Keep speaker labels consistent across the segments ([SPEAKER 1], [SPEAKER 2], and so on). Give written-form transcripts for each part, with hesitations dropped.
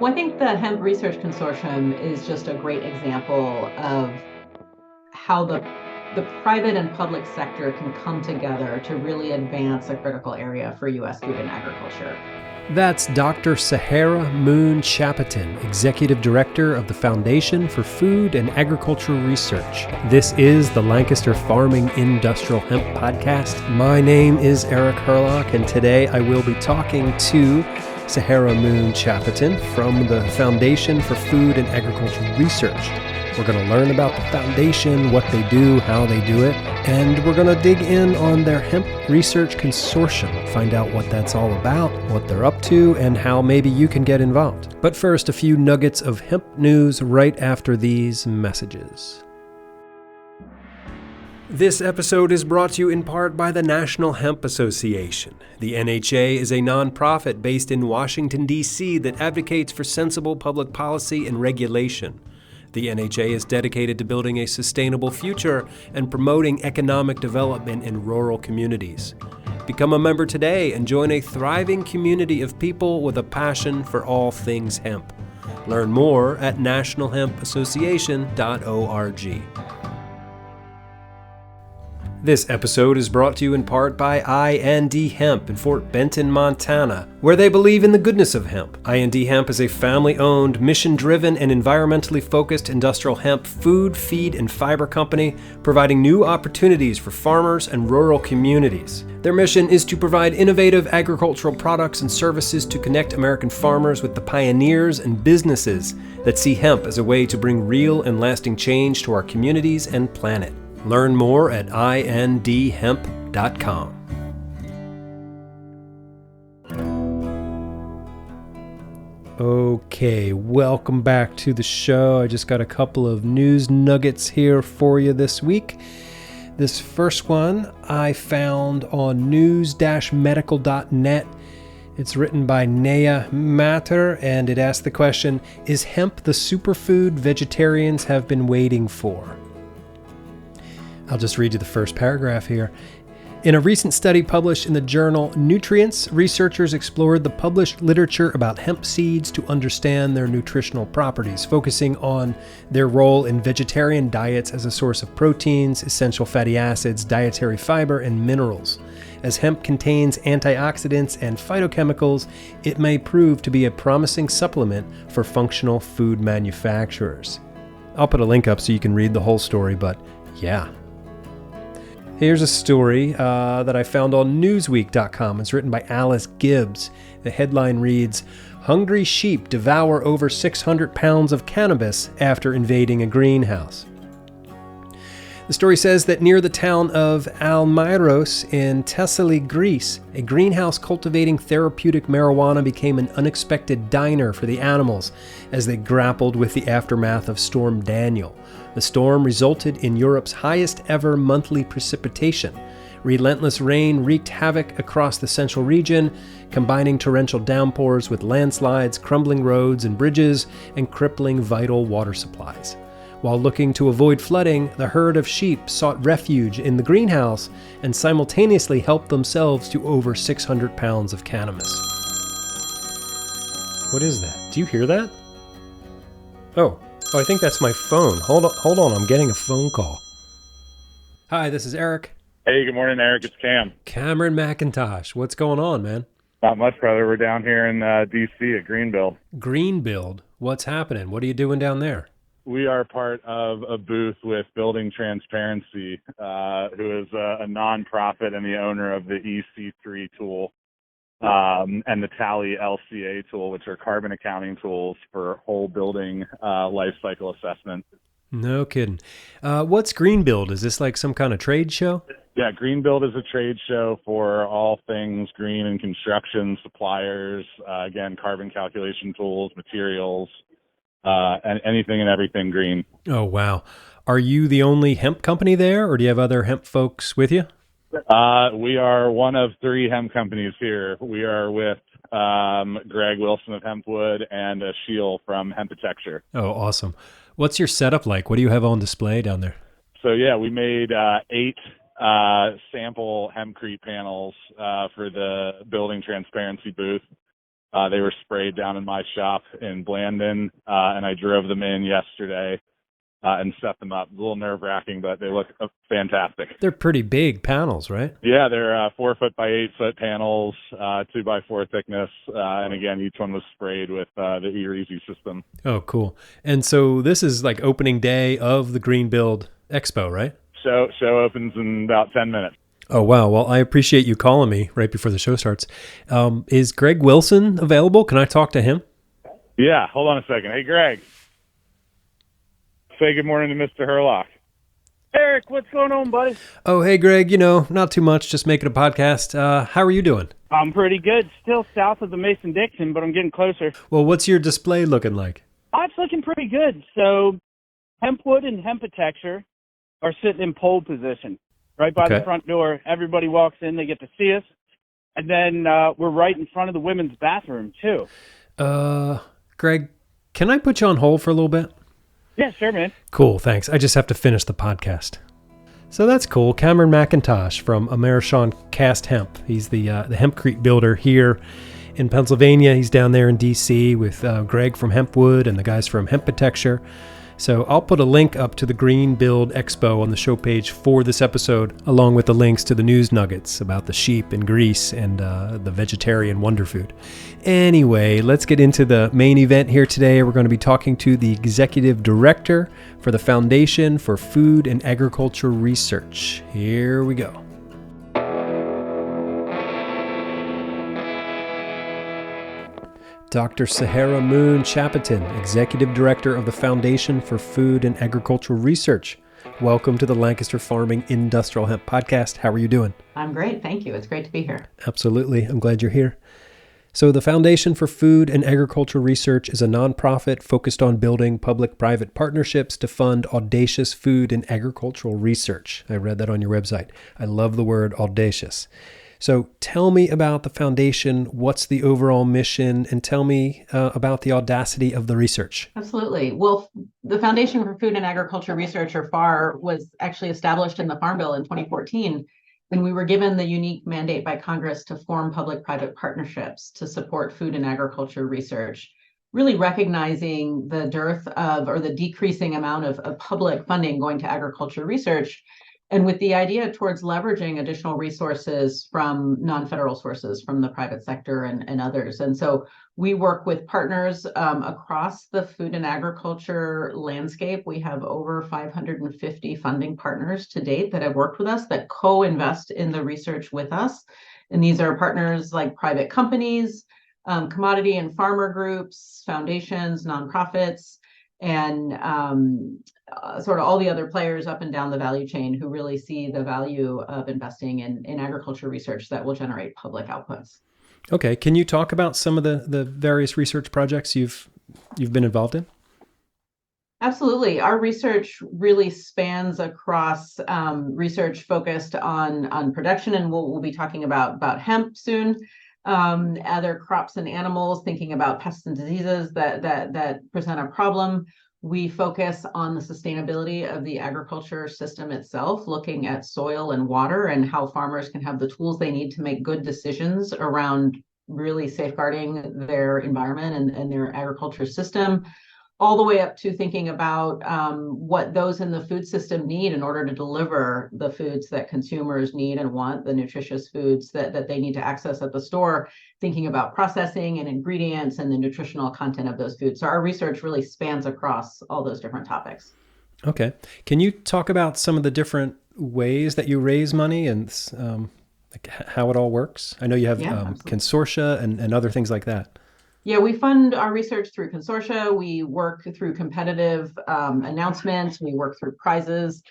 [SPEAKER 1] Well, I think the Hemp Research Consortium is just a great example of how the private and public sector can come together to really advance a critical area for U.S. food and agriculture.
[SPEAKER 2] That's Dr. Saharah Moon Chapotin, Executive Director of the Foundation for Food and Agricultural Research. This is the Lancaster Farming Industrial Hemp Podcast. My name is Eric Herlock, and today I will be talking to Saharah Moon Chapotin from the Foundation for Food and Agricultural Research. We're going to learn about the foundation, what they do, how they do it, and we're going to dig in on their Hemp Research Consortium, find out what that's all about, what they're up to, and how maybe you can get involved. But first, a few nuggets of hemp news right after these messages. This episode is brought to you in part by the National Hemp Association. The NHA is a nonprofit based in Washington, D.C. that advocates for sensible public policy and regulation. The NHA is dedicated to building a sustainable future and promoting economic development in rural communities. Become a member today and join a thriving community of people with a passion for all things hemp. Learn more at nationalhempassociation.org. This episode is brought to you in part by I&D Hemp in Fort Benton, Montana, where they believe in the goodness of hemp. I&D Hemp is a family-owned, mission-driven, and environmentally focused industrial hemp food, feed, and fiber company, providing new opportunities for farmers and rural communities. Their mission is to provide innovative agricultural products and services to connect American farmers with the pioneers and businesses that see hemp as a way to bring real and lasting change to our communities and planet. Learn more at indhemp.com. Okay, welcome back to the show. I just got a couple of news nuggets here for you this week. This first one I found on news-medical.net. It's written by Naya Matter, and it asks the question, is hemp the superfood vegetarians have been waiting for? I'll just read you the first paragraph here. In a recent study published in the journal Nutrients, researchers explored the published literature about hemp seeds to understand their nutritional properties, focusing on their role in vegetarian diets as a source of proteins, essential fatty acids, dietary fiber, and minerals. As hemp contains antioxidants and phytochemicals, it may prove to be a promising supplement for functional food manufacturers. I'll put a link up so you can read the whole story, but yeah. Here's a story that I found on Newsweek.com. It's written by Alice Gibbs. The headline reads, Hungry sheep devour over 600 pounds of cannabis after invading a greenhouse. The story says that near the town of Almyros in Thessaly, Greece, a greenhouse cultivating therapeutic marijuana became an unexpected diner for the animals as they grappled with the aftermath of Storm Daniel. The storm resulted in Europe's highest ever monthly precipitation. Relentless rain wreaked havoc across the central region, combining torrential downpours with landslides, crumbling roads and bridges, and crippling vital water supplies. While looking to avoid flooding, the herd of sheep sought refuge in the greenhouse and simultaneously helped themselves to over 600 pounds of cannabis. What is that? Do you hear that? Oh, I think that's my phone. Hold on, I'm getting a phone call. Hi, this is Eric.
[SPEAKER 3] Hey, good morning, Eric. It's Cam.
[SPEAKER 2] Cameron McIntosh. What's going on, man?
[SPEAKER 3] Not much, brother. We're down here in D.C. at Greenbuild.
[SPEAKER 2] Greenbuild? What's happening? What are you doing down there?
[SPEAKER 3] We are part of a booth with Building Transparency, who is a nonprofit and the owner of the EC3 tool and the Tally LCA tool, which are carbon accounting tools for whole building life cycle assessment.
[SPEAKER 2] No kidding. What's Greenbuild? Is this like some kind of trade show?
[SPEAKER 3] Yeah, Greenbuild is a trade show for all things green and construction, suppliers, again, carbon calculation tools, materials, and anything and everything green.
[SPEAKER 2] Oh, wow. Are you the only hemp company there, or do you have other hemp folks with you?
[SPEAKER 3] We are one of 3 hemp companies here. We are with Greg Wilson of Hempwood and Sheil from Hempitecture.
[SPEAKER 2] Oh, awesome. What's your setup like? What do you have on display down there?
[SPEAKER 3] So, yeah, we made 8 sample hempcrete panels for the Building Transparency booth. They were sprayed down in my shop in Blandon, and I drove them in yesterday and set them up. A little nerve-wracking, but they look fantastic.
[SPEAKER 2] They're pretty big panels, right?
[SPEAKER 3] Yeah, they're 4 foot by 8 foot panels, 2 by 4 thickness, and again, each one was sprayed with the Easy system.
[SPEAKER 2] Oh, cool. And so this is like opening day of the Green Build Expo, right?
[SPEAKER 3] Show opens in about 10 minutes.
[SPEAKER 2] Oh, wow. Well, I appreciate you calling me right before the show starts. Is Greg Wilson available? Can I talk to him?
[SPEAKER 3] Yeah, hold on a second. Hey, Greg. Say good morning to Mr. Herlock.
[SPEAKER 4] Eric, what's going on, buddy?
[SPEAKER 2] Oh, hey, Greg. Not too much. Just making a podcast. How are you doing?
[SPEAKER 4] I'm pretty good. Still south of the Mason-Dixon, but I'm getting closer.
[SPEAKER 2] Well, what's your display looking like?
[SPEAKER 4] Oh, it's looking pretty good. So hempwood and hempatexture are sitting in pole position right by the front door. Everybody walks in, they get to see us. And then we're right in front of the women's bathroom, too.
[SPEAKER 2] Greg, can I put you on hold for a little bit?
[SPEAKER 4] Yeah, sure, man.
[SPEAKER 2] Cool, thanks. I just have to finish the podcast. So that's cool. Cameron McIntosh from Amerishon Cast Hemp. He's the hempcrete builder here in Pennsylvania. He's down there in D.C. with Greg from Hempwood and the guys from Hempatexture. So I'll put a link up to the Green Build Expo on the show page for this episode, along with the links to the news nuggets about the sheep in Greece and the vegetarian wonder food. Anyway, let's get into the main event here today. We're going to be talking to the executive director for the Foundation for Food and Agriculture Research. Here we go. Dr. Saharah Moon Chapotin, Executive Director of the Foundation for Food and Agricultural Research. Welcome to the Lancaster Farming Industrial Hemp Podcast. How are you doing?
[SPEAKER 1] I'm great. Thank you. It's great to be here.
[SPEAKER 2] Absolutely. I'm glad you're here. So the Foundation for Food and Agricultural Research is a nonprofit focused on building public-private partnerships to fund audacious food and agricultural research. I read that on your website. I love the word audacious. So tell me about the foundation, what's the overall mission, and tell me about the audacity of the research.
[SPEAKER 1] Absolutely. Well, the Foundation for Food and Agriculture Research, or FFAR, was actually established in the Farm Bill in 2014, and we were given the unique mandate by Congress to form public-private partnerships to support food and agriculture research, really recognizing the dearth of, or the decreasing amount of public funding going to agriculture research, and with the idea towards leveraging additional resources from non-federal sources, from the private sector and others. And so we work with partners across the food and agriculture landscape. We have over 550 funding partners to date that have worked with us, that co-invest in the research with us. And these are partners like private companies, commodity and farmer groups, foundations, nonprofits, and sort of all the other players up and down the value chain who really see the value of investing in agriculture research that will generate public outputs.
[SPEAKER 2] Okay, can you talk about some of the various research projects you've been involved in?
[SPEAKER 1] Absolutely. Our research really spans across research focused on production, and we'll be talking about hemp soon. Other crops and animals, thinking about pests and diseases that present a problem. We focus on the sustainability of the agriculture system itself, looking at soil and water and how farmers can have the tools they need to make good decisions around really safeguarding their environment and their agriculture system, all the way up to thinking about what those in the food system need in order to deliver the foods that consumers need and want, the nutritious foods that they need to access at the store, thinking about processing and ingredients and the nutritional content of those foods. So our research really spans across all those different topics.
[SPEAKER 2] Okay. Can you talk about some of the different ways that you raise money and like how it all works? I know you have consortia and other things like that.
[SPEAKER 1] Yeah, we fund our research through consortia. We work through competitive announcements. We work through prizes.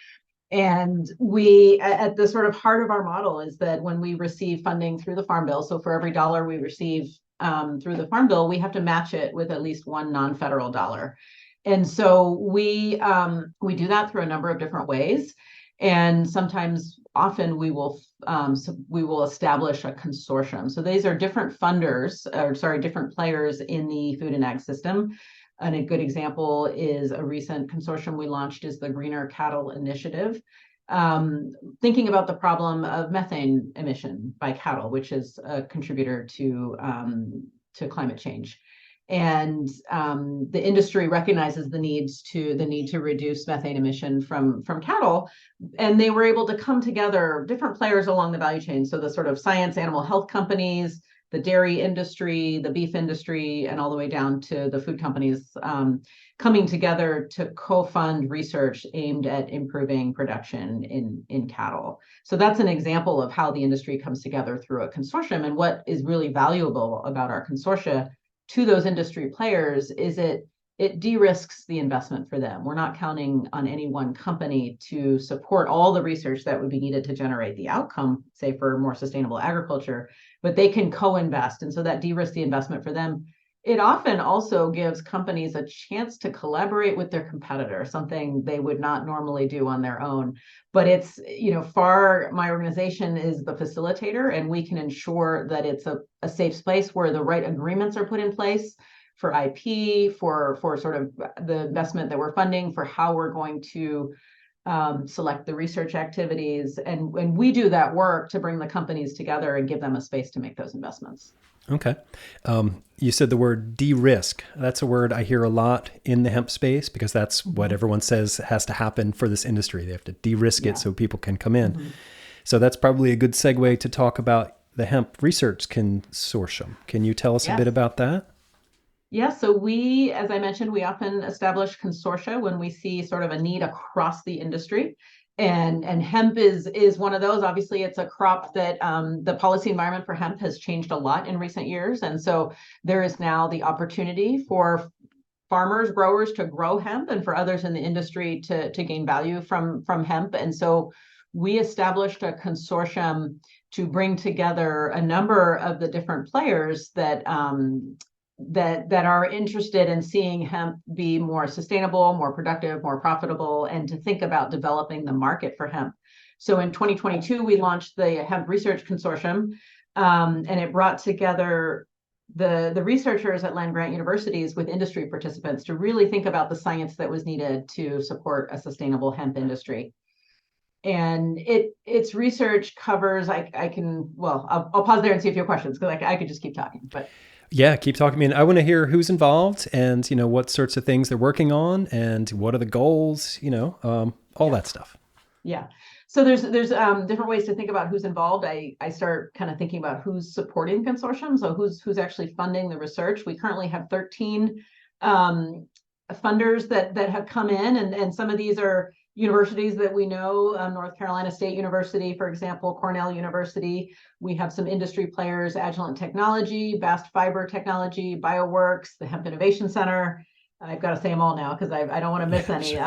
[SPEAKER 1] And we, at the sort of heart of our model is that when we receive funding through the Farm Bill, so for every dollar we receive through the Farm Bill, we have to match it with at least one non-federal dollar. And so we do that through a number of different ways. And often we will establish a consortium. So these are different different players in the food and ag system. And a good example is a recent consortium we launched is the Greener Cattle Initiative, thinking about the problem of methane emission by cattle, which is a contributor to climate change. And the industry recognizes the need to reduce methane emission from cattle, and they were able to come together, different players along the value chain. So the sort of science animal health companies, the dairy industry, the beef industry, and all the way down to the food companies coming together to co-fund research aimed at improving production in cattle. So that's an example of how the industry comes together through a consortium. And what is really valuable about our consortia to those industry players is it de-risks the investment for them. We're not counting on any one company to support all the research that would be needed to generate the outcome, say for more sustainable agriculture, but they can co-invest. And so that de-risks the investment for them. It often also gives companies a chance to collaborate with their competitor, something they would not normally do on their own. But it's, FAR, my organization, is the facilitator, and we can ensure that it's a safe space where the right agreements are put in place for IP, for sort of the investment that we're funding, for how we're going to select the research activities. And we do that work to bring the companies together and give them a space to make those investments.
[SPEAKER 2] Okay. You said the word de-risk. That's a word I hear a lot in the hemp space, because that's what everyone says has to happen for this industry. They have to de-risk it so people can come in. Mm-hmm. So that's probably a good segue to talk about the Hemp Research Consortium. Can you tell us a bit about that?
[SPEAKER 1] Yeah, so we, as I mentioned, we often establish consortia when we see sort of a need across the industry. And hemp is one of those. Obviously, it's a crop that the policy environment for hemp has changed a lot in recent years. And so there is now the opportunity for farmers, growers to grow hemp, and for others in the industry to gain value from hemp. And so we established a consortium to bring together a number of the different players that are interested in seeing hemp be more sustainable, more productive, more profitable, and to think about developing the market for hemp. So in 2022, we launched the Hemp Research Consortium, and it brought together the researchers at land-grant universities with industry participants to really think about the science that was needed to support a sustainable hemp industry. And its research covers, I'll pause there and see if you have questions, because I could just keep talking, but.
[SPEAKER 2] Yeah, keep talking. I mean, I want to hear who's involved and, what sorts of things they're working on and what are the goals, all that stuff.
[SPEAKER 1] Yeah. So there's different ways to think about who's involved. I start kind of thinking about who's supporting the consortium. So who's actually funding the research. We currently have 13 funders that have come in, and some of these are universities that we know, North Carolina State University, for example, Cornell University. We have some industry players, Agilent Technology, Bast Fiber Technology, BioWorks, the Hemp Innovation Center. I've got to say them all now because I don't want to miss any.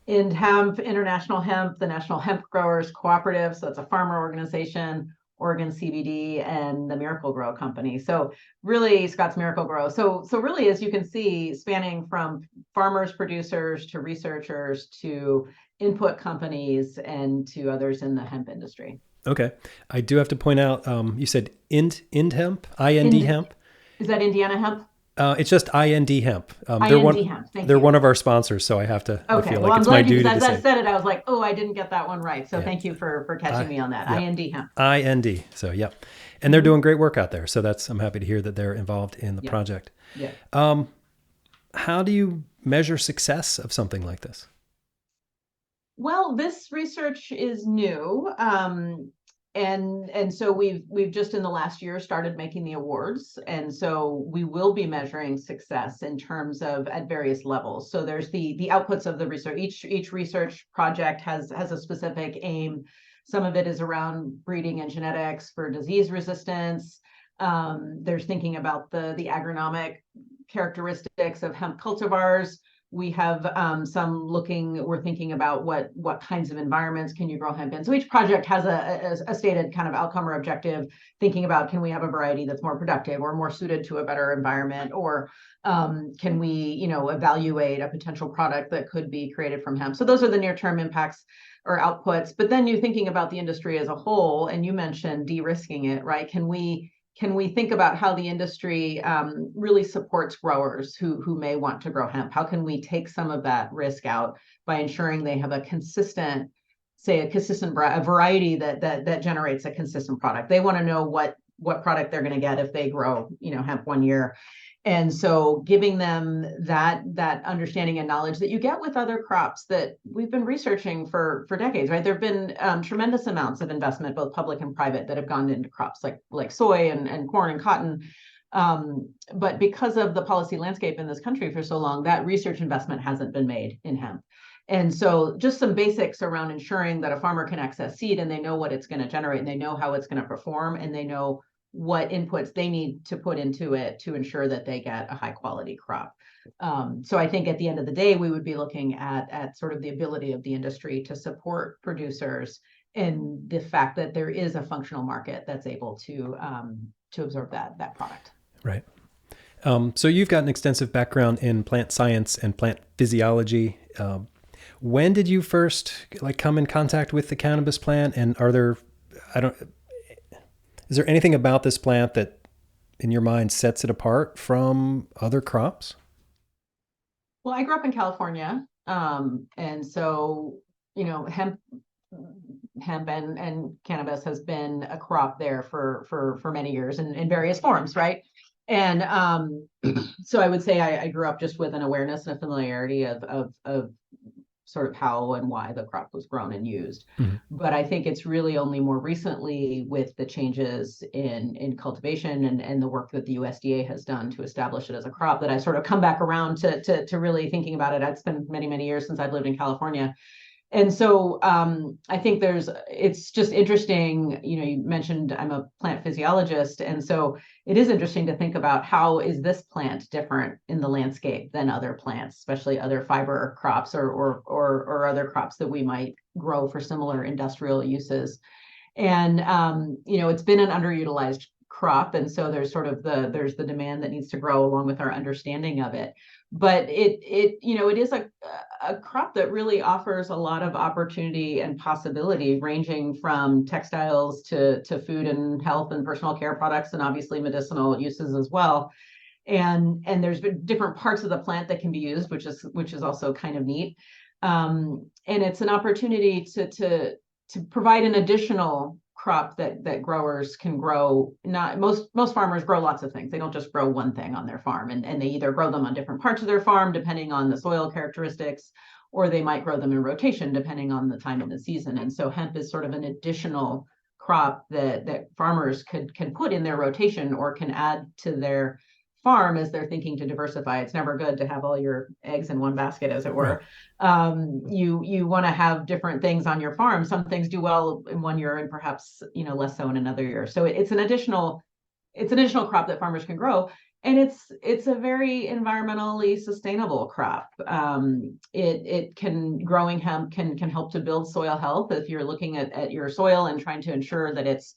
[SPEAKER 1] In Hemp, International Hemp, the National Hemp Growers Cooperative, so it's a farmer organization, Oregon CBD, and the Miracle Grow Company. So really, Scott's Miracle Grow. So really, as you can see, spanning from farmers, producers, to researchers, to input companies, and to others in the hemp industry.
[SPEAKER 2] Okay. I do have to point out, you said IND Hemp, IND Hemp.
[SPEAKER 1] Is that Indiana Hemp?
[SPEAKER 2] It's just IND Hemp. They're one of our sponsors, so I have to.
[SPEAKER 1] Okay,
[SPEAKER 2] I feel
[SPEAKER 1] well,
[SPEAKER 2] like it's my duty to say.
[SPEAKER 1] As I said it, I was like, oh, I didn't get that one right. So thank you for catching me on that.
[SPEAKER 2] Yeah.
[SPEAKER 1] IND Hemp.
[SPEAKER 2] IND. So yeah, and they're doing great work out there. So I'm happy to hear that they're involved in the project.
[SPEAKER 1] Yeah.
[SPEAKER 2] How do you measure success of something like this?
[SPEAKER 1] Well, this research is new. And so we've just in the last year started making the awards. And so we will be measuring success in terms of at various levels. So there's the outputs of the research. Each research project has a specific aim. Some of it is around breeding and genetics for disease resistance. There's thinking about the agronomic characteristics of hemp cultivars. We have we're thinking about what kinds of environments can you grow hemp in. So each project has a stated kind of outcome or objective, thinking about, can we have a variety that's more productive or more suited to a better environment, or can we, evaluate a potential product that could be created from hemp. So those are the near-term impacts or outputs. But then you're thinking about the industry as a whole, and you mentioned de-risking it, right? Can we think about how the industry really supports growers who may want to grow hemp? How can we take some of that risk out by ensuring they have a variety that generates a consistent product? They want to know what what product they're going to get if they grow, hemp one year. And so giving them that understanding and knowledge that you get with other crops that we've been researching for decades, right? There have been tremendous amounts of investment, both public and private, that have gone into crops like soy and corn and cotton. But because of the policy landscape in this country for so long, that research investment hasn't been made in hemp. And so just some basics around ensuring that a farmer can access seed and they know what it's going to generate and they know how it's going to perform and they know what inputs they need to put into it to ensure that they get a high quality crop. So I think at the end of the day, we would be looking at sort of the ability of the industry to support producers in the fact that there is a functional market that's able to absorb that product.
[SPEAKER 2] Right. So you've got an extensive background in plant science and plant physiology. When did you first come in contact with the cannabis plant? And is there anything about this plant that in your mind sets it apart from other crops?
[SPEAKER 1] Well, I grew up in California. And so, hemp and cannabis has been a crop there for many years in various forms, right? And so I would say I grew up just with an awareness and a familiarity of sort of how and why the crop was grown and used. Mm-hmm. But I think it's really only more recently with the changes in cultivation and the work that the USDA has done to establish it as a crop that I sort of come back around to really thinking about it. It's been many, many years since I've lived in California. And so I think it's just interesting, you mentioned I'm a plant physiologist. And so it is interesting to think about how is this plant different in the landscape than other plants, especially other fiber crops or other crops that we might grow for similar industrial uses. And, it's been an underutilized crop. And so there's there's the demand that needs to grow along with our understanding of it. But it is a crop that really offers a lot of opportunity and possibility, ranging from textiles to food and health and personal care products, and obviously medicinal uses as well. And there's different parts of the plant that can be used, which is also kind of neat. And it's an opportunity to provide an additional crop that growers can grow. Not most farmers grow lots of things. They don't just grow one thing on their farm, and they either grow them on different parts of their farm depending on the soil characteristics, or they might grow them in rotation depending on the time of the season. And so hemp is sort of an additional crop that farmers can put in their rotation or can add to their farm as they're thinking to diversify. It's never good to have all your eggs in one basket, as it were. Right. You want to have different things on your farm. Some things do well in one year and perhaps less so in another year. So it's an additional crop that farmers can grow, and it's a very environmentally sustainable crop. Growing hemp can help to build soil health if you're looking at your soil and trying to ensure that it's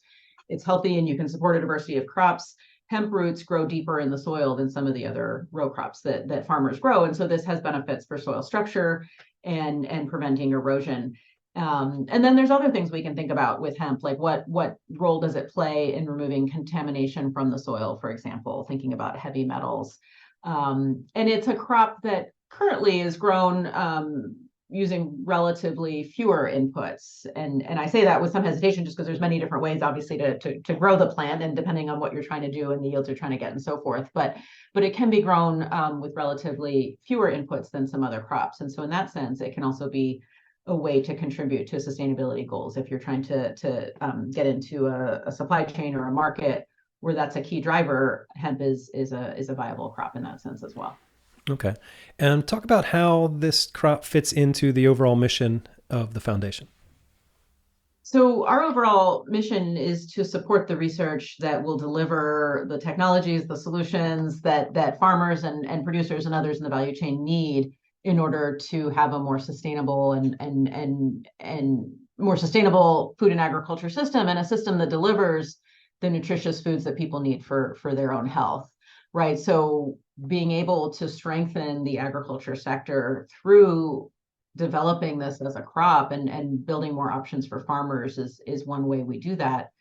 [SPEAKER 1] healthy and you can support a diversity of crops. Hemp roots grow deeper in the soil than some of the other row crops that farmers grow. And so this has benefits for soil structure and preventing erosion. And then there's other things we can think about with hemp, like what role does it play in removing contamination from the soil, for example, thinking about heavy metals. And it's a crop that currently is grown using relatively fewer inputs. And I say that with some hesitation just because there's many different ways, obviously, to grow the plant, and depending on what you're trying to do and the yields you're trying to get and so forth. But it can be grown with relatively fewer inputs than some other crops. And so in that sense, it can also be a way to contribute to sustainability goals. If you're trying to get into a supply chain or a market where that's a key driver, hemp is a viable crop in that sense as well.
[SPEAKER 2] Okay. And talk about how this crop fits into the overall mission of the foundation.
[SPEAKER 1] So our overall mission is to support the research that will deliver the technologies, the solutions that farmers and producers and others in the value chain need in order to have a more sustainable and more sustainable food and agriculture system, and a system that delivers the nutritious foods that people need for their own health. Right. So being able to strengthen the agriculture sector through developing this as a crop and building more options for farmers is one way we do that.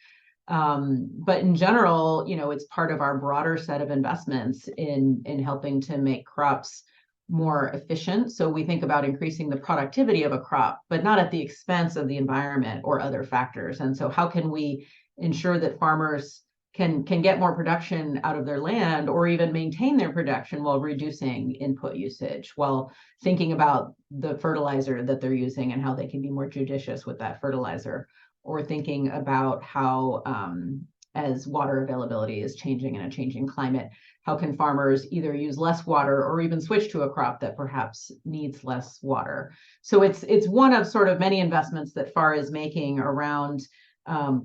[SPEAKER 1] But in general, it's part of our broader set of investments in helping to make crops more efficient. So we think about increasing the productivity of a crop, but not at the expense of the environment or other factors. And so how can we ensure that farmers can get more production out of their land, or even maintain their production while reducing input usage, while thinking about the fertilizer that they're using and how they can be more judicious with that fertilizer, or thinking about how, as water availability is changing in a changing climate, how can farmers either use less water or even switch to a crop that perhaps needs less water. So it's one of sort of many investments that FFAR is making around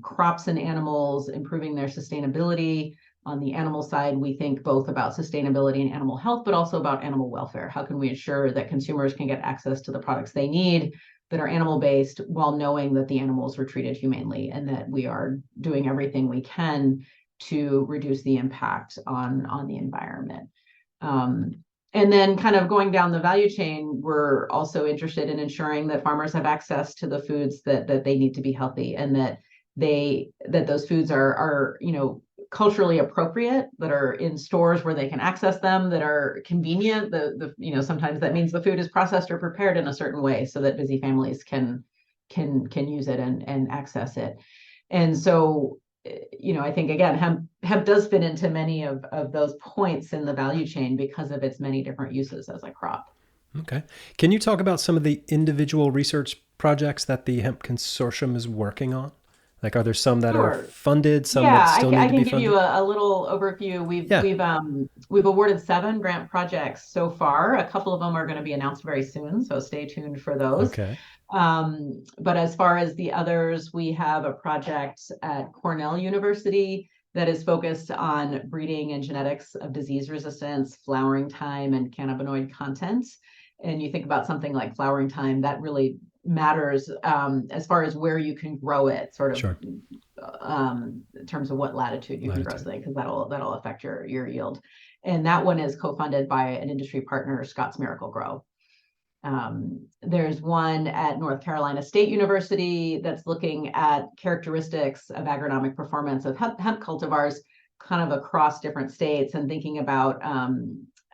[SPEAKER 1] crops and animals, improving their sustainability. On the animal side, we think both about sustainability and animal health, but also about animal welfare. How can we ensure that consumers can get access to the products they need that are animal-based, while knowing that the animals were treated humanely, and that we are doing everything we can to reduce the impact on the environment. And then kind of going down the value chain, we're also interested in ensuring that farmers have access to the foods that they need to be healthy, and that those foods are culturally appropriate, that are in stores where they can access them, that are convenient. Sometimes that means the food is processed or prepared in a certain way so that busy families can use it and access it. And so, I think, again, hemp does fit into many of those points in the value chain because of its many different uses as a crop.
[SPEAKER 2] Okay. Can you talk about some of the individual research projects that the Hemp Consortium is working on? Like, are there some that
[SPEAKER 1] Sure.
[SPEAKER 2] are funded, some that still need to be funded?
[SPEAKER 1] I can give you a little overview. We've awarded 7 grant projects so far. A couple of them are going to be announced very soon, so stay tuned for those.
[SPEAKER 2] Okay.
[SPEAKER 1] But as far as the others, we have a project at Cornell University that is focused on breeding and genetics of disease resistance, flowering time, and cannabinoid content. And you think about something like flowering time, that really matters as far as where you can grow it, sort of.
[SPEAKER 2] Sure.
[SPEAKER 1] In terms of what latitude you can grow something, because that'll affect your yield. And that one is co-funded by an industry partner, Scott's Miracle-Gro. There's one at North Carolina State University that's looking at characteristics of agronomic performance of hemp cultivars kind of across different states, and thinking about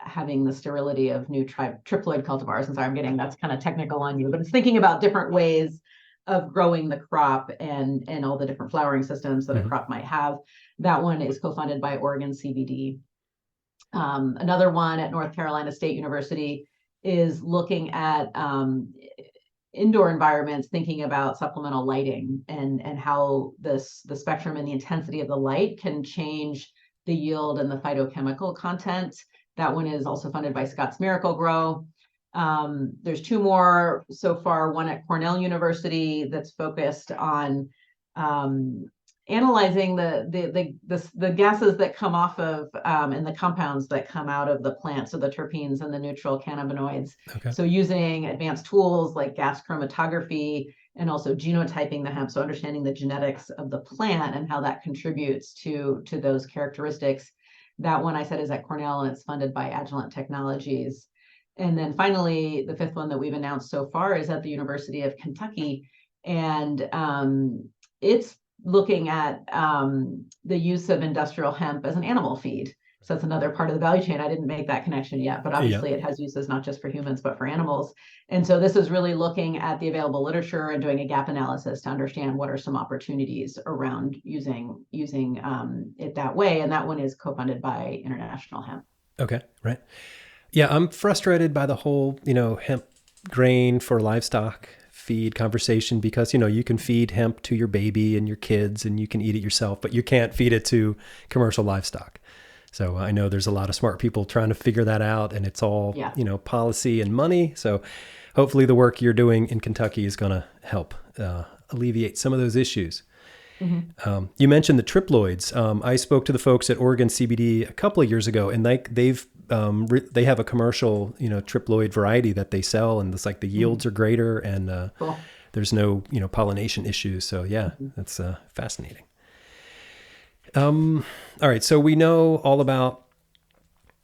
[SPEAKER 1] having the sterility of new triploid cultivars. And sorry, that's kind of technical on you, but it's thinking about different ways of growing the crop and all the different flowering systems that a crop might have. That one is co-funded by Oregon CBD. Another one at North Carolina State University is looking at indoor environments, thinking about supplemental lighting and how the spectrum and the intensity of the light can change the yield and the phytochemical content. That one is also funded by Scott's Miracle-Gro. There's 2 more so far, one at Cornell University that's focused on analyzing the gases that come off of and the compounds that come out of the plant, so the terpenes and the neutral cannabinoids.
[SPEAKER 2] Okay.
[SPEAKER 1] So using advanced tools like gas chromatography and also genotyping the hemp, so understanding the genetics of the plant and how that contributes to those characteristics. That one I said is at Cornell, and it's funded by Agilent Technologies. And then finally, the 5th one that we've announced so far is at the University of Kentucky, and it's looking at the use of industrial hemp as an animal feed. So that's another part of the value chain. I didn't make that connection yet, but obviously it has uses not just for humans, but for animals. And so this is really looking at the available literature and doing a gap analysis to understand what are some opportunities around using it that way. And that one is co-funded by International Hemp.
[SPEAKER 2] Okay, right. Yeah, I'm frustrated by the whole, hemp grain for livestock feed conversation, because, you can feed hemp to your baby and your kids and you can eat it yourself, but you can't feed it to commercial livestock. So I know there's a lot of smart people trying to figure that out, and it's all, policy and money. So hopefully the work you're doing in Kentucky is going to help alleviate some of those issues. Mm-hmm. You mentioned the triploids. I spoke to the folks at Oregon CBD a couple of years ago, and they have a commercial, triploid variety that they sell, and it's like the yields are greater, and cool. There's no, pollination issues. So that's fascinating. All right. So we know all about,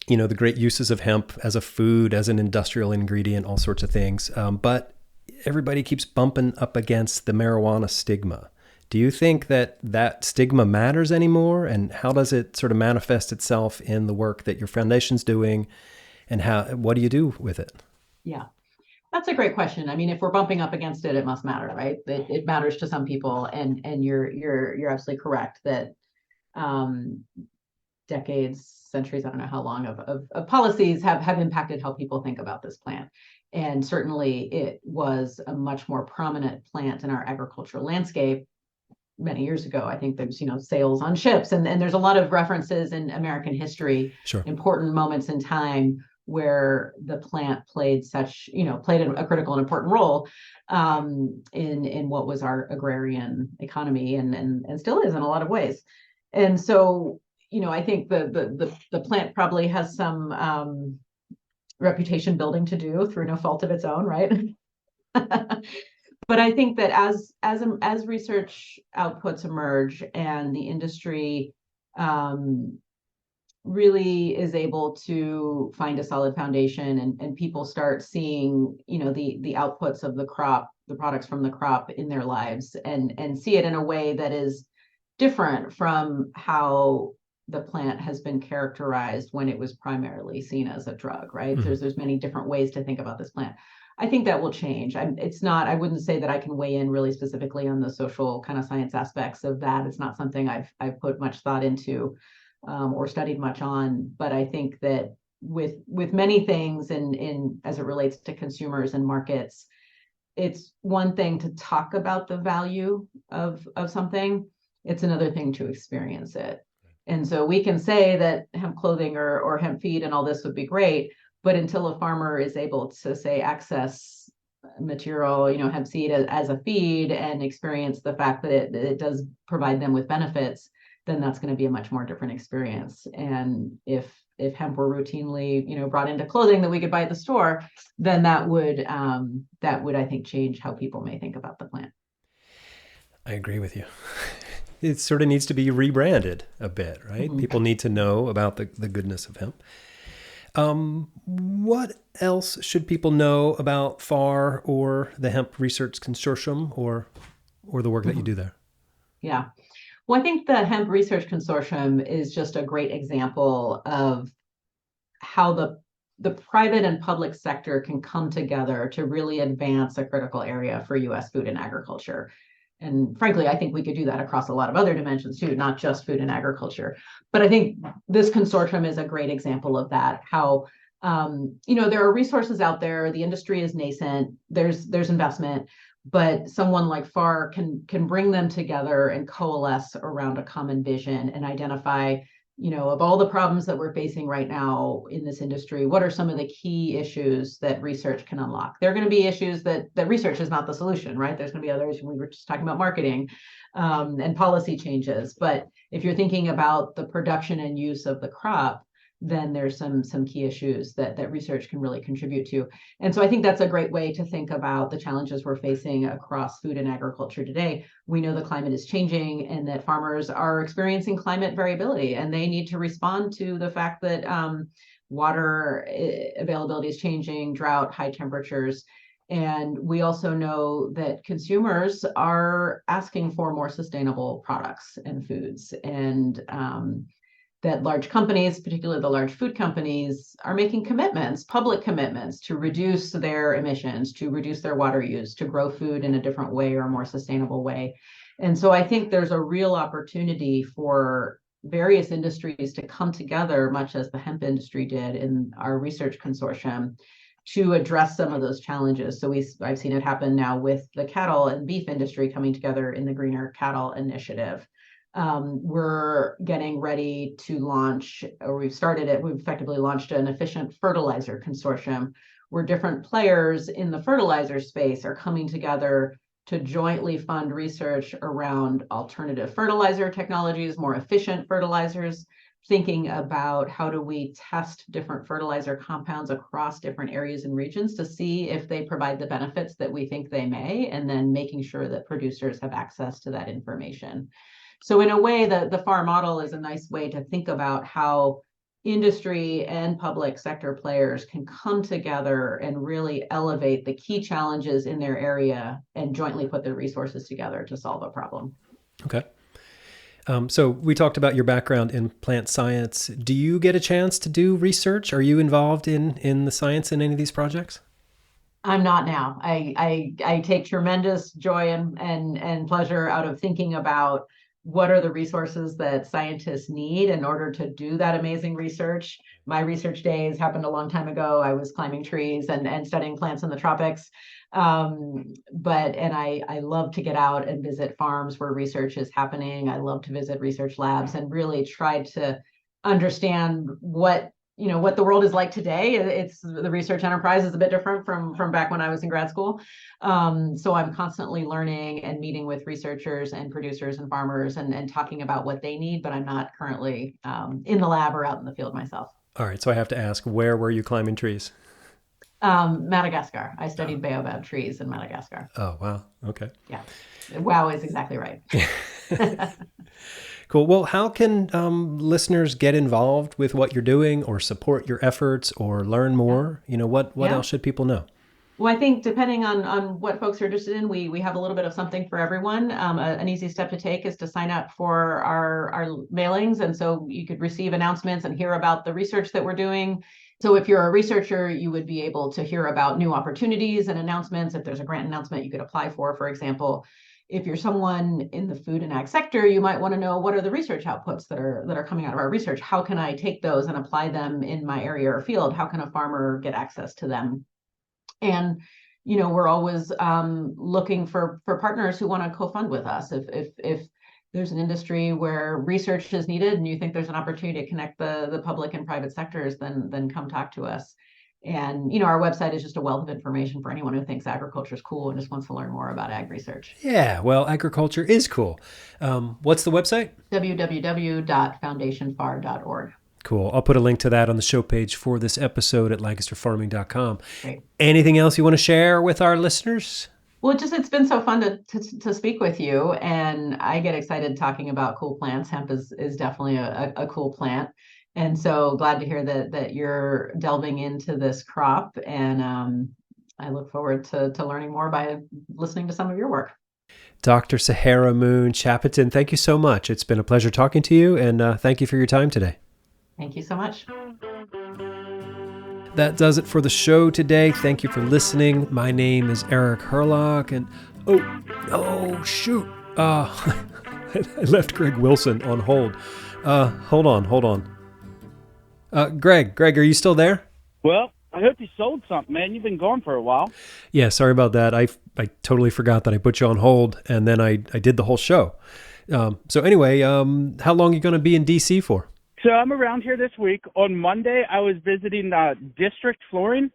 [SPEAKER 2] the great uses of hemp as a food, as an industrial ingredient, all sorts of things. But everybody keeps bumping up against the marijuana stigma. Do you think that stigma matters anymore? And how does it sort of manifest itself in the work that your foundation's doing? And what do you do with it?
[SPEAKER 1] Yeah, that's a great question. I mean, if we're bumping up against it, it must matter, right? It matters to some people, and you're absolutely correct that decades, centuries, I don't know how long of policies have impacted how people think about this plant. And certainly it was a much more prominent plant in our agricultural landscape many years ago. I think there's, sails on ships, and there's a lot of references in American history,
[SPEAKER 2] Sure.
[SPEAKER 1] important moments in time where the plant played a critical and important role in what was our agrarian economy and still is in a lot of ways. And so, I think the plant probably has some reputation building to do through no fault of its own, right? But I think that as research outputs emerge and the industry really is able to find a solid foundation, and people start seeing, the outputs of the crop, the products from the crop in their lives, and see it in a way that is different from how the plant has been characterized when it was primarily seen as a drug, right?
[SPEAKER 2] Mm-hmm.
[SPEAKER 1] There's many different ways to think about this plant. I think that will change. I wouldn't say that I can weigh in really specifically on the social kind of science aspects of that. It's not something I've put much thought into or studied much on. But I think that with many things in as it relates to consumers and markets, it's one thing to talk about the value of something. It's another thing to experience it. And so we can say that hemp clothing or hemp feed and all this would be great, but until a farmer is able to, say, access material, hemp seed as a feed and experience the fact that it does provide them with benefits, then that's going to be a much more different experience. And if hemp were routinely, brought into clothing that we could buy at the store, then that would, I think, change how people may think about the plant.
[SPEAKER 2] I agree with you. It sort of needs to be rebranded a bit, right? Mm-hmm. People need to know about the goodness of hemp. What else should people know about FFAR or the Hemp Research Consortium or the work that you do there?
[SPEAKER 1] Yeah. Well, I think the Hemp Research Consortium is just a great example of how the private and public sector can come together to really advance a critical area for U.S. food and agriculture. And frankly, I think we could do that across a lot of other dimensions too, not just food and agriculture. But I think this consortium is a great example of that, how, there are resources out there, the industry is nascent, there's investment, but someone like FFAR can bring them together and coalesce around a common vision and identify, of all the problems that we're facing right now in this industry, what are some of the key issues that research can unlock? There are going to be issues that research is not the solution, right? There's going to be others. We were just talking about marketing and policy changes. But if you're thinking about the production and use of the crop, then there's some key issues that research can really contribute to. And so I think that's a great way to think about the challenges we're facing across food and agriculture today. We know the climate is changing and that farmers are experiencing climate variability, and they need to respond to the fact that water availability is changing, drought, high temperatures. And we also know that consumers are asking for more sustainable products and foods, and that large companies, particularly the large food companies, are making commitments, public commitments, to reduce their emissions, to reduce their water use, to grow food in a different way or a more sustainable way. And so I think there's a real opportunity for various industries to come together, much as the hemp industry did in our research consortium, to address some of those challenges. So I've seen it happen now with the cattle and beef industry coming together in the Greener Cattle Initiative. We're getting ready to launch, or we've effectively launched an efficient fertilizer consortium where different players in the fertilizer space are coming together to jointly fund research around alternative fertilizer technologies, more efficient fertilizers, thinking about how do we test different fertilizer compounds across different areas and regions to see if they provide the benefits that we think they may, and then making sure that producers have access to that information. So in a way, the FFAR model is a nice way to think about how industry and public sector players can come together and really elevate the key challenges in their area and jointly put their resources together to solve a problem.
[SPEAKER 2] Okay. So we talked about your background in plant science. Do you get a chance to do research? Are you involved in the science in any of these projects?
[SPEAKER 1] I'm not now. I take tremendous joy and pleasure out of thinking about what are the resources that scientists need in order to do that amazing research. My research days happened a long time ago. I was climbing trees and studying plants in the tropics. I love to get out and visit farms where research is happening. I love to visit research labs and really try to understand what the world is like today. It's the research enterprise is a bit different from back when I was in grad school. So I'm constantly learning and meeting with researchers and producers and farmers and talking about what they need, but I'm not currently in the lab or out in the field myself.
[SPEAKER 2] All right. So I have to ask, where were you climbing trees?
[SPEAKER 1] Madagascar. I studied baobab trees in Madagascar.
[SPEAKER 2] Oh, wow. Okay.
[SPEAKER 1] Yeah. Wow is exactly right.
[SPEAKER 2] Cool. Well, how can listeners get involved with what you're doing or support your efforts or learn more? What else should people know?
[SPEAKER 1] Well, I think depending on what folks are interested in, we have a little bit of something for everyone. An easy step to take is to sign up for our mailings. And so you could receive announcements and hear about the research that we're doing. So if you're a researcher, you would be able to hear about new opportunities and announcements. If there's a grant announcement you could apply for example. If you're someone in the food and ag sector, you might want to know what are the research outputs that are coming out of our research. How can I take those and apply them in my area or field? How can a farmer get access to them? And we're always looking for partners who want to co-fund with us. If there's an industry where research is needed and you think there's an opportunity to connect the public and private sectors, then come talk to us. And, our website is just a wealth of information for anyone who thinks agriculture is cool and just wants to learn more about ag research.
[SPEAKER 2] Yeah, well, agriculture is cool. What's the website?
[SPEAKER 1] www.foundationfar.org.
[SPEAKER 2] Cool. I'll put a link to that on the show page for this episode at lancasterfarming.com.
[SPEAKER 1] Great.
[SPEAKER 2] Anything else you want to share with our listeners?
[SPEAKER 1] Well, it's been so fun to speak with you, and I get excited talking about cool plants. Hemp is definitely a cool plant. And so glad to hear that you're delving into this crop, and I look forward to learning more by listening to some of your work.
[SPEAKER 2] Dr. Saharah Moon Chapotin, thank you so much. It's been a pleasure talking to you, and thank you for your time today.
[SPEAKER 1] Thank you so much.
[SPEAKER 2] That does it for the show today. Thank you for listening. My name is Eric Herlock, and oh shoot. I left Greg Wilson on hold. Hold on. Greg, are you still there?
[SPEAKER 4] Well, I hope you sold something, man. You've been gone for a while.
[SPEAKER 2] Yeah, sorry about that. I totally forgot that I put you on hold, and then I did the whole show. So anyway, how long are you going to be in D.C. for?
[SPEAKER 4] So I'm around here this week. On Monday, I was visiting District Flooring,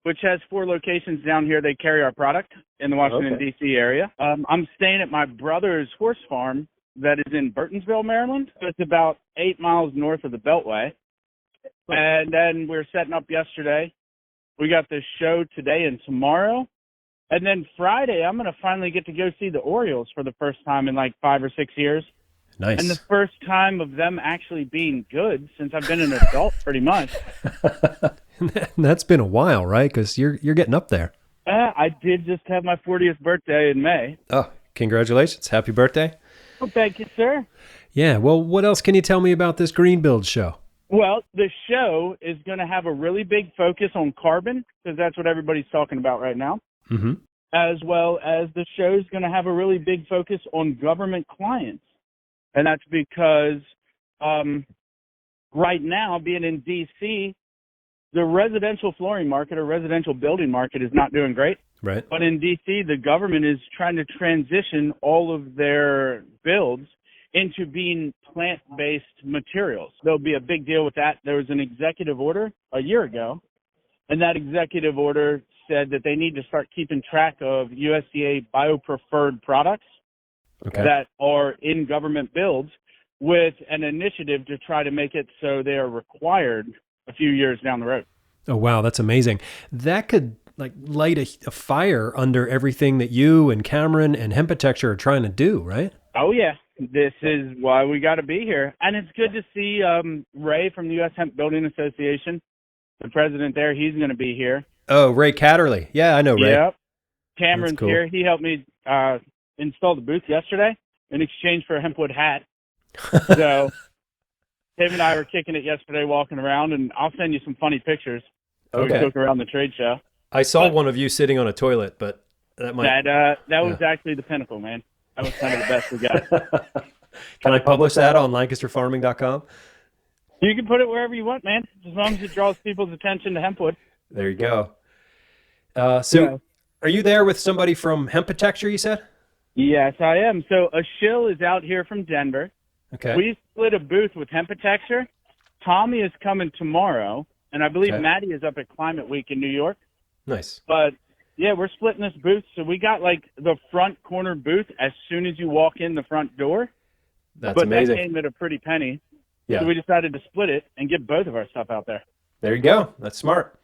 [SPEAKER 4] which has 4 locations down here. They carry our product in the Washington, D.C. area. I'm staying at my brother's horse farm that is in Burtonsville, Maryland. So it's about 8 miles north of the Beltway. And then we're setting up yesterday. We got this show today and tomorrow. And then Friday, I'm going to finally get to go see the Orioles for the first time in like 5 or 6 years.
[SPEAKER 2] Nice.
[SPEAKER 4] And the first time of them actually being good since I've been an adult, pretty much.
[SPEAKER 2] That's been a while, right? Because you're getting up there.
[SPEAKER 4] I did just have my 40th birthday in May.
[SPEAKER 2] Oh, congratulations. Happy birthday.
[SPEAKER 4] Well, thank you, sir.
[SPEAKER 2] Yeah, well, what else can you tell me about this Green Build show?
[SPEAKER 4] Well, the show is going to have a really big focus on carbon, because that's what everybody's talking about right now.
[SPEAKER 2] Mm-hmm.
[SPEAKER 4] As well as the show is going to have a really big focus on government clients. And that's because right now, being in D.C., the residential flooring market or residential building market is not doing great.
[SPEAKER 2] Right.
[SPEAKER 4] But in D.C., the government is trying to transition all of their builds into being plant-based materials. There'll be a big deal with that. There was an executive order a year ago, and that executive order said that they need to start keeping track of USDA bio-preferred products that are in government builds, with an initiative to try to make it so they are required a few years down the road.
[SPEAKER 2] Oh, wow. That's amazing. That could light a fire under everything that you and Cameron and Hemp Podcast are trying to do, right?
[SPEAKER 4] Oh, yeah. This is why we got to be here. And it's good to see Ray from the U.S. Hemp Building Association, the president there. He's going to be here.
[SPEAKER 2] Oh, Ray Catterley. Yeah, I know Ray.
[SPEAKER 4] Yep. Cameron's
[SPEAKER 2] cool.
[SPEAKER 4] here. He helped me install the booth yesterday in exchange for a hempwood hat. So him and I were kicking it yesterday, walking around, and I'll send you some funny pictures.
[SPEAKER 2] Okay.
[SPEAKER 4] We took around the trade show.
[SPEAKER 2] I saw one of you sitting on a toilet, but that might...
[SPEAKER 4] That was actually the pinnacle, man. That was kind of the best we got.
[SPEAKER 2] Can I publish that on lancasterfarming.com?
[SPEAKER 4] You can put it wherever you want, man, as long as it draws people's attention to hempwood.
[SPEAKER 2] There you go. So are you there with somebody from Hemptecture, you said?
[SPEAKER 4] Yes, I am. So Ashil is out here from Denver.
[SPEAKER 2] Okay.
[SPEAKER 4] We split a booth with Hemptecture. Tommy is coming tomorrow, and I believe Maddie is up at Climate Week in New York.
[SPEAKER 2] Nice.
[SPEAKER 4] But, yeah, we're splitting this booth. So we got, like, the front corner booth as soon as you walk in the front door.
[SPEAKER 2] That's amazing.
[SPEAKER 4] That came at a pretty penny.
[SPEAKER 2] Yeah.
[SPEAKER 4] So we decided to split it and get both of our stuff out there.
[SPEAKER 2] There you go. That's smart.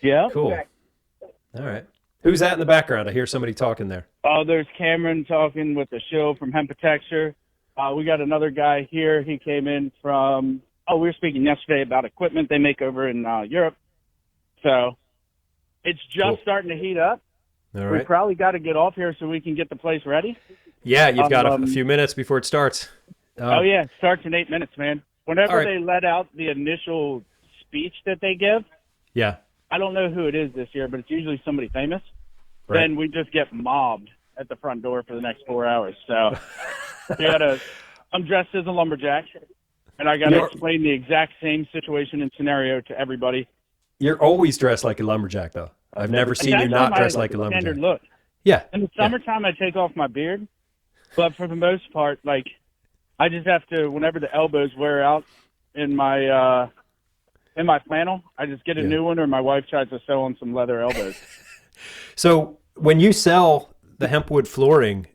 [SPEAKER 4] Yeah.
[SPEAKER 2] Cool. All right. Who's that in the background? I hear somebody talking there.
[SPEAKER 4] Oh, there's Cameron talking with the show from Hemptecture. We got another guy here. He came in from, we were speaking yesterday about equipment they make over in Europe. So it's just starting to heat up.
[SPEAKER 2] All right.
[SPEAKER 4] We probably got to get off here so we can get the place ready.
[SPEAKER 2] Yeah, you've got a few minutes before it starts.
[SPEAKER 4] Yeah, it starts in 8 minutes, man. Whenever they let out the initial speech that they give, I don't know who it is this year, but it's usually somebody famous. Right. Then we just get mobbed at the front door for the next 4 hours. So I'm dressed as a lumberjack, and I got to explain the exact same situation and scenario to everybody.
[SPEAKER 2] You're always dressed like a lumberjack, though. I've never seen you not dressed like a lumberjack.
[SPEAKER 4] Standard look.
[SPEAKER 2] Yeah.
[SPEAKER 4] In the summertime, I take off my beard, but for the most part, like, I just have to, whenever the elbows wear out in my flannel, I just get a new one, or my wife tries to sew on some leather elbows.
[SPEAKER 2] So when you sell the hempwood flooring,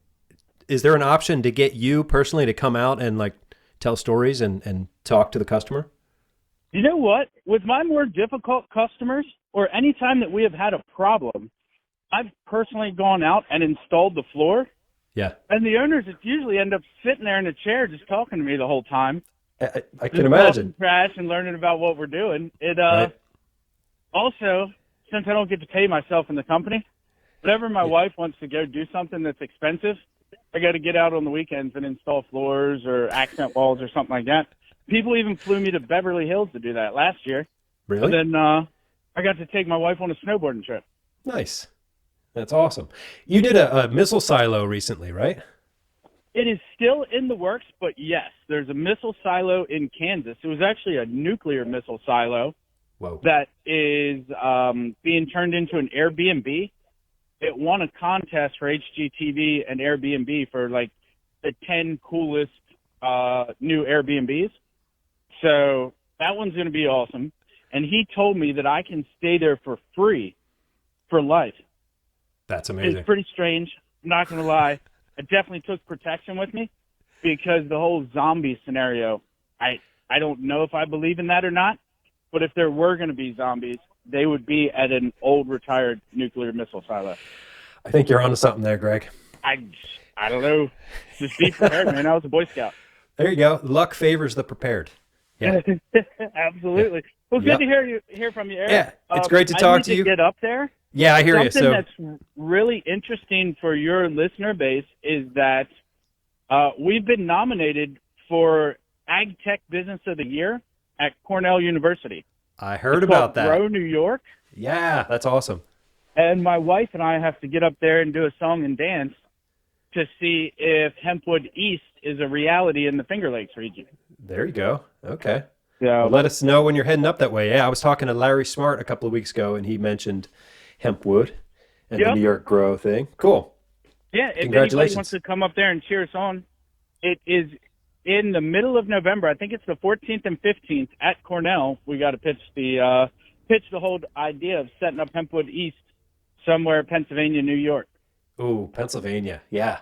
[SPEAKER 2] is there an option to get you personally to come out and like tell stories and talk to the customer?
[SPEAKER 4] You know what? With my more difficult customers, or any time that we have had a problem, I've personally gone out and installed the floor.
[SPEAKER 2] Yeah.
[SPEAKER 4] And the owners usually end up sitting there in a chair just talking to me the whole time.
[SPEAKER 2] I can imagine.
[SPEAKER 4] Crash and learning about what we're doing. It also, since I don't get to pay myself in the company, whenever my wife wants to go do something that's expensive, I got to get out on the weekends and install floors or accent walls or something like that. People even flew me to Beverly Hills to do that last year.
[SPEAKER 2] Really?
[SPEAKER 4] And then I got to take my wife on a snowboarding trip.
[SPEAKER 2] Nice. That's awesome. You did a missile silo recently, right?
[SPEAKER 4] It is still in the works, but yes, there's a missile silo in Kansas. It was actually a nuclear missile silo that is being turned into an Airbnb. It won a contest for HGTV and Airbnb for like the 10 coolest new Airbnbs. So that one's going to be awesome. And he told me that I can stay there for free for life.
[SPEAKER 2] That's amazing.
[SPEAKER 4] It's pretty strange. I'm not going to lie. I definitely took protection with me because the whole zombie scenario, I don't know if I believe in that or not, but if there were going to be zombies, they would be at an old retired nuclear missile silo.
[SPEAKER 2] I think you're onto something there, Greg.
[SPEAKER 4] I don't know. Just be prepared, man. I was a Boy Scout.
[SPEAKER 2] There you go. Luck favors the prepared. Yeah.
[SPEAKER 4] Absolutely. Yeah. Well, good to hear from you, Eric.
[SPEAKER 2] Yeah, it's great to talk to you.
[SPEAKER 4] Get up there.
[SPEAKER 2] Yeah, I hear you.
[SPEAKER 4] Something that's really interesting for your listener base is that we've been nominated for Ag Tech Business of the Year at Cornell University.
[SPEAKER 2] I heard about that.
[SPEAKER 4] Grow New York.
[SPEAKER 2] Yeah, that's awesome.
[SPEAKER 4] And my wife and I have to get up there and do a song and dance to see if Hempwood East is a reality in the Finger Lakes region.
[SPEAKER 2] There you go. Okay.
[SPEAKER 4] Yeah.
[SPEAKER 2] Well, let us know when you're heading up that way. Yeah, I was talking to Larry Smart a couple of weeks ago, and he mentioned Hempwood and the New York Grow thing. Cool.
[SPEAKER 4] Yeah, if anybody wants to come up there and cheer us on, it is in the middle of November. I think it's the 14th and 15th at Cornell. We got to pitch the whole idea of setting up Hempwood East somewhere, Pennsylvania, New York.
[SPEAKER 2] Ooh, Pennsylvania. Yeah.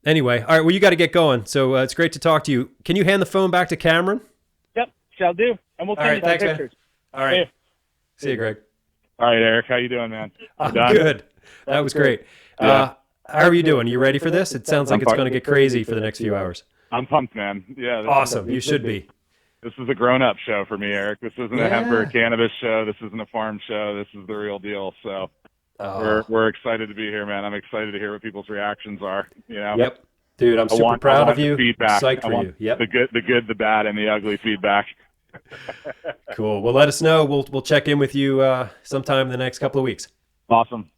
[SPEAKER 2] Anyway, all right, well, you got to get going. So it's great to talk to you. Can you hand the phone back to Cameron?
[SPEAKER 4] Yep, shall do. And we'll send you some pictures.
[SPEAKER 2] Man. All right. See you, Greg.
[SPEAKER 3] All right, Eric. How you doing, man?
[SPEAKER 2] I'm good. That was great. How are you doing? You ready for this? It sounds like it's going to get crazy for the next few hours.
[SPEAKER 3] I'm pumped, man. Yeah.
[SPEAKER 2] Awesome. You should be.
[SPEAKER 3] This is a grown-up show for me, Eric. This isn't a hemp or cannabis show. This isn't a farm show. This is the real deal. So we're excited to be here, man. I'm excited to hear what people's reactions are. You know.
[SPEAKER 2] Yep. Dude, I'm super proud of you.
[SPEAKER 3] Feedback.
[SPEAKER 2] Psyched for you. Yep.
[SPEAKER 3] The good, the bad, and the ugly feedback.
[SPEAKER 2] Cool. Well, let us know. We'll check in with you sometime in the next couple of weeks.
[SPEAKER 3] Awesome.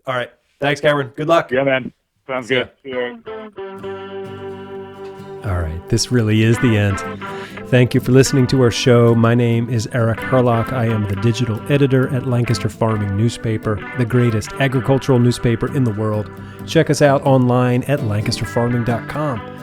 [SPEAKER 2] All right. Thanks, Cameron. Good luck.
[SPEAKER 3] Yeah, man. Sounds good.
[SPEAKER 2] Yeah. All right, this really is the end. Thank you for listening to our show. My name is Eric Herlock. I am the digital editor at Lancaster Farming newspaper, the greatest agricultural newspaper in the world. Check us out online at lancasterfarming.com.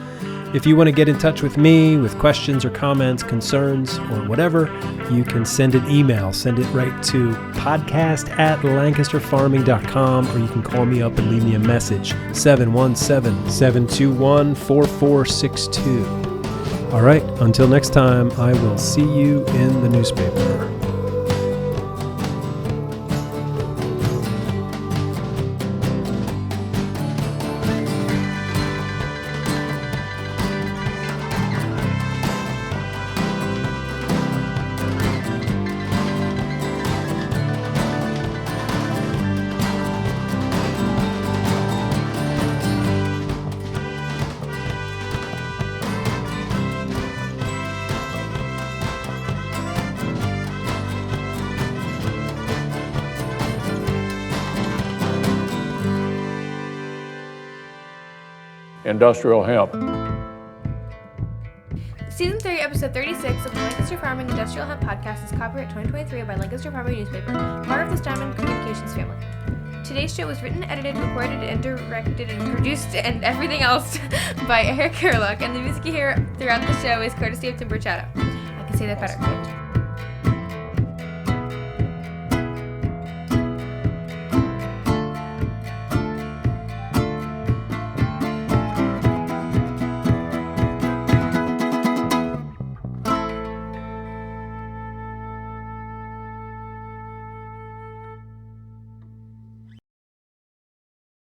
[SPEAKER 2] If you want to get in touch with me with questions or comments, concerns, or whatever, you can send an email. Send it right to podcast@lancasterfarming.com, or you can call me up and leave me a message, 717-721-4462. All right, until next time, I will see you in the newspaper.
[SPEAKER 5] Industrial hemp.
[SPEAKER 6] Season 3, Episode 36 of the Lancaster Farming Industrial Hemp Podcast is copyright 2023 by Lancaster Farming Newspaper, part of the Steinman Communications family. Today's show was written, edited, recorded, and directed, and produced, and everything else by Eric Herlock, and the music you hear throughout the show is courtesy of Tim Burchado. I can say that better.